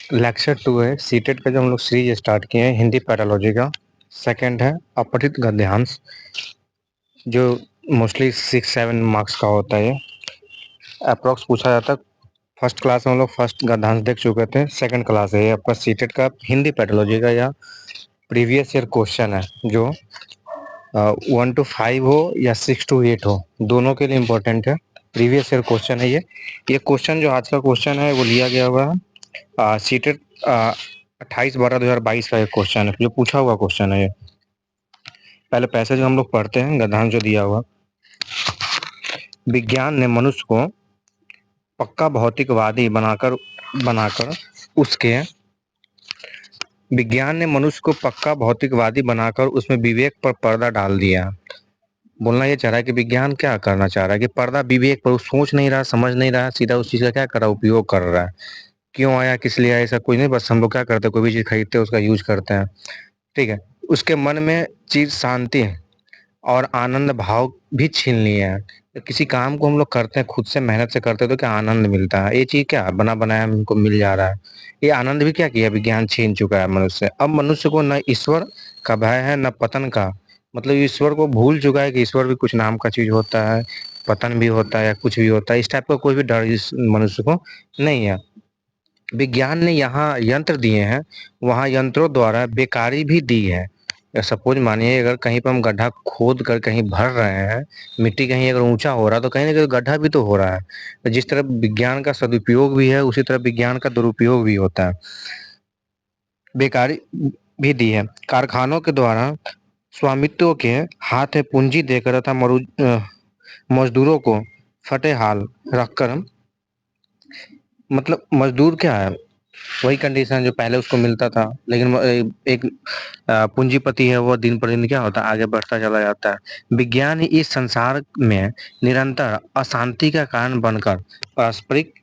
Lecture 2 है CTET का जो हम लोग सीरीज स्टार्ट किए हैं हिंदी पैरालॉजी का। सेकंड है अपठित गद्यांश जो मोस्टली 6-7 मार्क्स का होता है। ये अप्रोक्स पूछा जाता है। फर्स्ट क्लास में हम लोग फर्स्ट गद्यांश देख चुके थे। सेकंड क्लास है ये आपका सीटेट का हिंदी पैरालॉजी का या प्रीवियस ईयर क्वेश्चन है जो 1 to 5 हो या 6 to 8 हो, दोनों के लिए इम्पोर्टेंट है। प्रीवियस ईयर क्वेश्चन है ये क्वेश्चन जो आज का क्वेश्चन है वो लिया गया हुआ है सीटेट 28/12/2022 का एक क्वेश्चन है जो पूछा हुआ क्वेश्चन है ये। पहले पैसेज हम लोग पढ़ते हैं गद्यांश जो दिया हुआ। विज्ञान ने मनुष्य को पक्का भौतिकवादी बनाकर उसके विज्ञान ने मनुष्य को पक्का भौतिकवादी बनाकर उसमें विवेक पर पर्दा डाल दिया। बोलना ये चाह रहा है कि विज्ञान क्या करना चाह रहा है कि पर्दा विवेक पर, सोच नहीं रहा, समझ नहीं रहा, सीधा उस चीज का क्या कर रहा है, उपयोग कर रहा है। क्यों आया, किस लिए आया, ऐसा कुछ नहीं, बस हम लोग क्या करते हैं, कोई भी चीज खरीदते हैं उसका यूज करते हैं। ठीक है। उसके मन में चीज शांति और आनंद भाव भी छीन लिए हैं। तो किसी काम को हम लोग करते हैं, खुद से मेहनत से करते हैं, तो क्या आनंद मिलता है। ये चीज क्या बना बनाया हमको मिल जा रहा है। ये आनंद भी क्या किया, विज्ञान छीन चुका है मनुष्य से। अब मनुष्य को न ईश्वर का भय है न पतन का। मतलब ईश्वर को भूल चुका है कि ईश्वर भी कुछ नाम का चीज होता है, पतन भी होता है या कुछ भी होता है। इस टाइप का कोई भी डर इस मनुष्य को नहीं है। विज्ञान ने यहाँ यंत्र दिए हैं, वहाँ यंत्रों द्वारा बेकारी भी दी है। सपोज मानिए अगर कहीं पर हम गड्ढा खोद कर कहीं भर रहे हैं, मिट्टी कहीं अगर ऊंचा हो रहा है तो कहीं ना कहीं गड्ढा भी तो हो रहा है। तो जिस तरह विज्ञान का सदुपयोग भी है उसी तरह विज्ञान का दुरुपयोग भी होता है। बेकारी भी दी है। कारखानों के द्वारा स्वामित्व के हाथ में पूंजी देकर तथा मजदूरों को फटे हाल रखकर, मतलब मजदूर क्या है, वही कंडीशन जो पहले उसको मिलता था, लेकिन एक पूंजीपति है वो दिन पर दिन क्या होता है, आगे बढ़ता चला जाता है। विज्ञान ही इस संसार में निरंतर अशांति का कारण बनकर पारस्परिक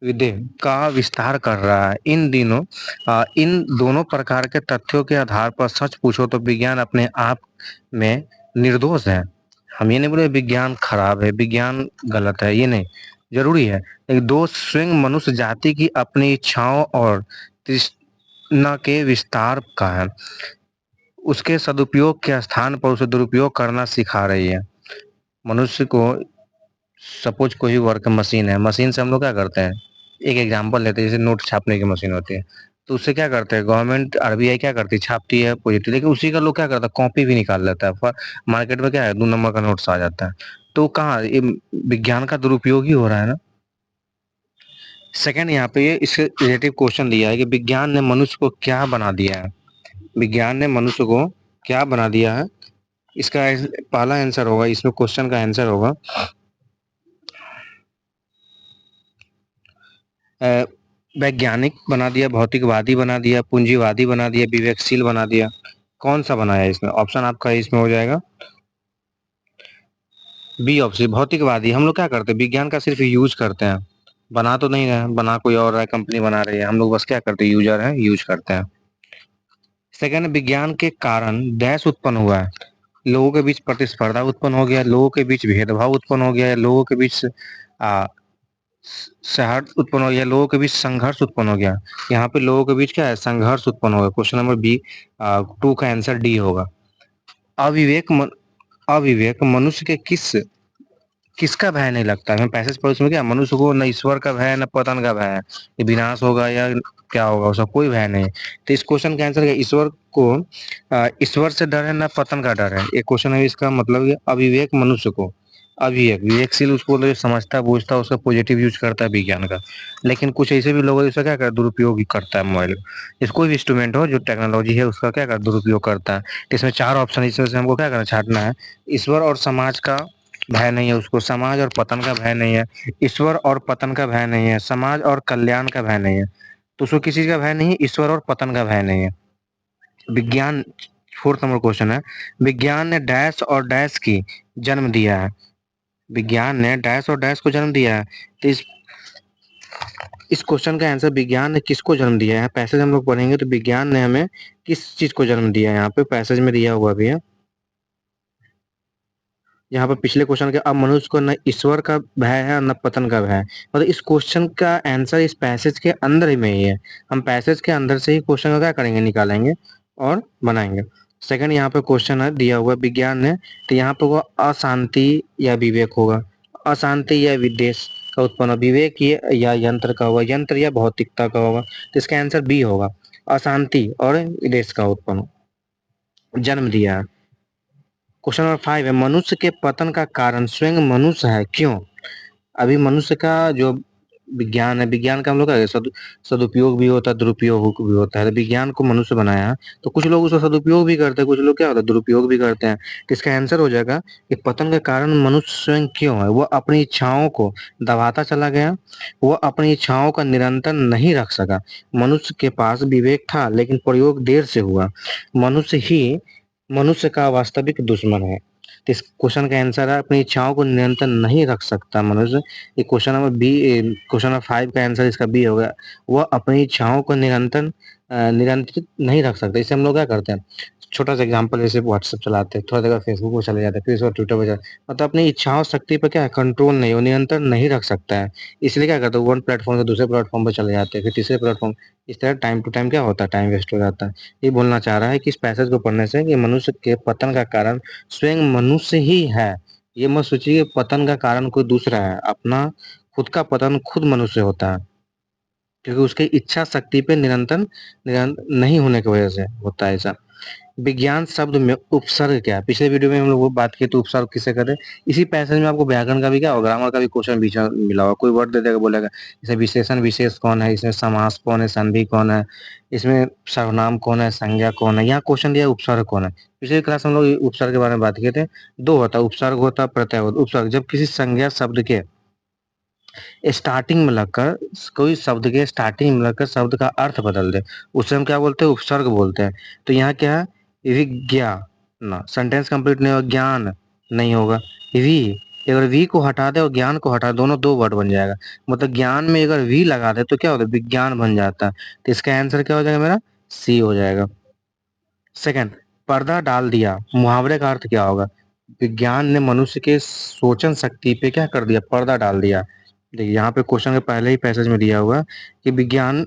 विदे का विस्तार कर रहा है। इन दोनों प्रकार के तथ्यों के आधार पर सच पूछो तो विज्ञान अपने आप में निर्दोष है। हम ये नहीं बोले विज्ञान खराब है, विज्ञान गलत है, ये नहीं, जरूरी है। लेकिन दोष स्वयं मनुष्य जाति की अपनी इच्छाओं और तृष्णा के विस्तार का है। उसके सदुपयोग के स्थान पर उसे दुरुपयोग करना सिखा रही है। मनुष्य को सपोज कोई वर्क मशीन है, मशीन से हम लोग क्या करते हैं, एक एग्जांपल लेते हैं, जैसे नोट छापने की मशीन होती है, तो उससे क्या करते हैं, गवर्नमेंट आरबीआई क्या करती है, छापती है पॉजिटिव, लेकिन उसी का लोग क्या करता है, कॉपी भी निकाल लेता है। पर मार्केट में क्या है, 2 नंबर का नोट्स आ जाता है। तो कहाँ ये विज्ञान का दुरुपयोग ही हो रहा है ना। सेकंड यहाँ पे ये इससे रिलेटिव क्वेश्चन दिया है कि विज्ञान ने मनुष्य को क्या बना दिया है। विज्ञान ने मनुष्य को क्या बना दिया है, इसका पहला आंसर होगा, इसमें क्वेश्चन का आंसर होगा वैज्ञानिक बना दिया, भौतिकवादी बना दिया, पूंजीवादी बना दिया, विवेकशील बना दिया। कौन सा बनाया इसमें, ऑप्शन आपका इसमें हो जाएगा बी ऑप्शन भौतिकवादी। हम लोग क्या करते हैं, विज्ञान का सिर्फ यूज करते हैं, बना तो नहीं रहे, बना कोई और रहा है, कंपनी बना रही है, हम लोग बस क्या करते हैं, यूजर है, यूज करते हैं। सेकंड, विज्ञान के कारण डैश उत्पन्न हुआ है, लोगों के बीच प्रतिस्पर्धा उत्पन्न हो गया, लोगों के बीच भेदभाव उत्पन्न हो गया, लोगों के बीच आ, सहर्ष उत्पन्न हो गया, लोगों के बीच संघर्ष उत्पन्न हो गया। यहाँ पे लोगों के बीच क्या है, संघर्ष उत्पन्न हो गया। क्वेश्चन नंबर बी 2 का आंसर डी होगा। अविवेक अविवेक मनुष्य के किसका भय नहीं लगता है। मैं पैसेज पर उसमें क्या, मनुष्य को न ईश्वर का भय है न पतन का भय है, ये विनाश होगा या क्या होगा, उसका कोई भय नहीं। तो इस क्वेश्चन का आंसर है ईश्वर को, ईश्वर से डर है न पतन का डर है। ये क्वेश्चन है, इसका मतलब ये अविवेक मनुष्य को, अविवेक विवेकशील उसको जो समझता बूझता उसका पॉजिटिव यूज करता है विज्ञान का। लेकिन कुछ ऐसे भी लोग हैं जिसका क्या कर दुरुपयोग ही करता है मोबाइल। इस कोई भी इंस्ट्रूमेंट हो जो टेक्नोलॉजी है उसका क्या कर दुरुपयोग करता है। तो इसमें 4 ऑप्शन, इसमें से हमको क्या करना, छांटना है। ईश्वर और समाज का भय नहीं है उसको, समाज और पतन का भय नहीं है, ईश्वर और पतन का भय नहीं है, समाज और कल्याण का भय नहीं है। तो उसको किसी चीज का भय नहीं है, ईश्वर और पतन का भय नहीं है। विज्ञान, फोर्थ नंबर क्वेश्चन है, विज्ञान ने डैश और डैश की जन्म दिया है। विज्ञान ने डैश और डैश को जन्म दिया है। तो इस क्वेश्चन का आंसर, विज्ञान ने किसको जन्म दिया है, पैसेज हम लोग पढ़ेंगे तो विज्ञान ने हमें किस चीज को जन्म दिया है, यहाँ पे पैसेज में दिया हुआ भी है। यहाँ पर पिछले क्वेश्चन के, अब मनुष्य को न ईश्वर का भय है न पतन का भय है। मतलब इस क्वेश्चन का आंसर इस पैसेज के अंदर ही में ही है। हम पैसेज के अंदर से ही क्वेश्चन को क्या करेंगे, निकालेंगे और बनाएंगे। सेकंड यहाँ पे क्वेश्चन है दिया हुआ विज्ञान है, तो यहाँ पे वो अशांति या विवेक होगा। अशांति या विदेश का उत्पन्न, विवेक या यंत्र का होगा, यंत्र या भौतिकता का होगा। तो इसका आंसर बी होगा, अशांति और विदेश का उत्पन्न जन्म दिया है। क्वेश्चन नंबर 5 है, मनुष्य के पतन का कारण स्वयं मनुष्य है, क्यों? अभी मनुष्य का जो विज्ञान है, विज्ञान का हम लोग का सदुपयोग भी होता है, दुरुपयोग भी होता है। तो विज्ञान को मनुष्य बनाया है, तो कुछ लोग उसका सदुपयोग भी करते हैं, कुछ लोग क्या होता है दुरुपयोग भी करते हैं। तो इसका आंसर हो जाएगा कि पतन का कारण मनुष्य स्वयं क्यों है। वो अपनी इच्छाओं को दबाता चला गया, वो अपनी इच्छाओं का निरंतर नहीं रख सका। मनुष्य के पास विवेक था लेकिन प्रयोग देर से हुआ। मनुष्य ही मनुष्य का वास्तविक दुश्मन है। तो इस क्वेश्चन का आंसर है अपनी इच्छाओं को निरंतर नहीं रख सकता मनुष्य। ये question number B, question number 5 का आंसर इसका बी होगा। वह अपनी इच्छाओं को निरंतर नियंत्रित नहीं रख सकते। इसे हम लोग क्या करते हैं, छोटा सा एग्जांपल, जैसे व्हाट्सएप चलाते हैं, थोड़ा देर फेसबुक पर चले जाते हैं, फिर उसके बाद ट्विटर पर मतलब अपनी इच्छाओं शक्ति पर क्या कंट्रोल नहीं, वो नियंत्रण नहीं रख सकता है। इसलिए क्या करते हैं, वन प्लेटफॉर्म से दूसरे प्लेटफॉर्म पर चले जाते हैं, फिर तीसरे प्लेटफॉर्म। इस तरह टाइम टू टाइम क्या होता है, टाइम वेस्ट हो जाता है। ये बोलना चाह रहा है कि इस पैसेज को पढ़ने से कि मनुष्य के पतन का कारण स्वयं मनुष्य ही है। ये मत सोचिए कि पतन का कारण कोई दूसरा है, अपना खुद का पतन खुद मनुष्य होता है, क्योंकि उसकी इच्छा शक्ति पे निरंतर नहीं होने की वजह से होता है ऐसा। विज्ञान शब्द में उपसर्ग क्या है? पिछले वीडियो में हम लोग वो बात की तो उपसर्ग किसे कहते हैं। इसी पैसेज में आपको व्याकरण का भी क्या होगा, ग्रामर का भी क्वेश्चन बीच में मिला होगा। कोई वर्ड दे देगा, बोलेगा जैसे विशेषण विशेष कौन है, इसमें समास कौन है, संधि कौन है, इसमें सर्वनाम कौन है, संज्ञा कौन है। यहाँ क्वेश्चन दिया उपसर्ग कौन है। पिछली क्लास में हम लोग उपसर्ग के बारे में बात किए थे। दो होता है, उपसर्ग होता है, प्रत्यय होता है। उपसर्ग जब किसी संज्ञा शब्द के स्टार्टिंग में लगकर, कोई शब्द के स्टार्टिंग में लगकर शब्द का अर्थ बदल दे, उसे हम क्या बोलते हैं, उपसर्ग बोलते हैं। तो यहाँ क्या है, विज्ञान, सेंटेंस कंप्लीट नहीं होगा, ज्ञान नहीं होगा। वी, अगर वी को हटा दे और ज्ञान को हटा दे, दोनों दो वर्ड बन जाएगा। मतलब ज्ञान में अगर वी लगा दे तो क्या होता है, विज्ञान बन जाता है। तो इसका आंसर क्या हो जाएगा मेरा, सी हो जाएगा। सेकंड, पर्दा डाल दिया, मुहावरे का अर्थ क्या होगा? विज्ञान ने मनुष्य के सोचन शक्ति पे क्या कर दिया, पर्दा डाल दिया। देखिए यहाँ पे क्वेश्चन के पहले ही पैसेज में दिया हुआ कि विज्ञान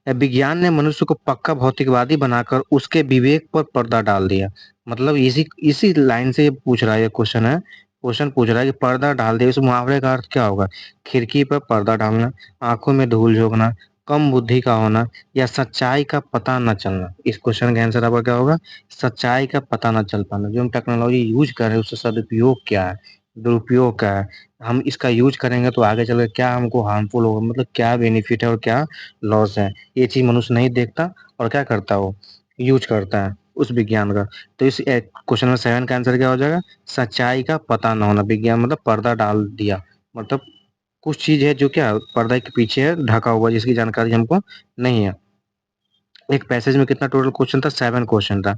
विज्ञान ने मनुष्य को पक्का भौतिकवादी बनाकर उसके विवेक पर पर्दा डाल दिया। मतलब इसी इसी लाइन से ये पूछ रहा है, ये क्वेश्चन है, क्वेश्चन पूछ रहा है कि पर्दा डाल दिया, इस मुहावरे का अर्थ क्या होगा? खिड़की पर पर्दा डालना, आंखों में धूल झोंकना, कम बुद्धि का होना, या सच्चाई का पता न चलना। इस क्वेश्चन का आंसर आपका क्या होगा, सच्चाई का पता न चल पाना। जो हम टेक्नोलॉजी यूज कर रहे हैं उससे सदुपयोग क्या है, दुरुपयोग क्या है, हम इसका यूज करेंगे तो आगे चल के क्या हमको हार्मफुल होगा, मतलब क्या बेनिफिट है और क्या लॉस है। ये चीज मनुष्य नहीं देखता और क्या करता है, वो यूज करता है उस विज्ञान का। तो इस क्वेश्चन नंबर 7 का आंसर क्या हो जाएगा, सच्चाई का पता न होना। विज्ञान मतलब पर्दा डाल दिया, मतलब कुछ चीज है जो क्या पर्दा के पीछे है, ढका हुआ, जिसकी जानकारी हमको नहीं है। एक पैसेज में कितना टोटल क्वेश्चन था, 7 क्वेश्चन था।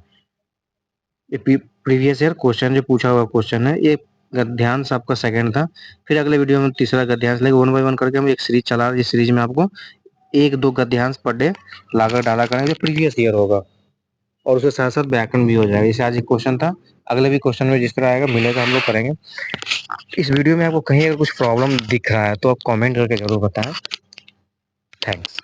ये प्रीवियस ईयर क्वेश्चन जो पूछा हुआ क्वेश्चन है, ये गद्यांश आपका सेकंड था। फिर अगले वीडियो में तीसरा गद्यांश लेके 1 बाय 1 करके हम एक सीरीज चला रहे हैं। इस सीरीज में आपको एक दो गद्यांश पर डे लाकर डाला करेंगे, जो प्रीवियस ईयर होगा, और उसके साथ साथ व्याकरण भी हो जाएगा। जैसे आज एक क्वेश्चन था, अगले भी क्वेश्चन में जिस तरह आएगा मिलेगा हम लोग करेंगे। इस वीडियो में आपको कहीं अगर कुछ प्रॉब्लम दिख रहा है तो आप कमेंट करके जरूर बताएं। थैंक्स।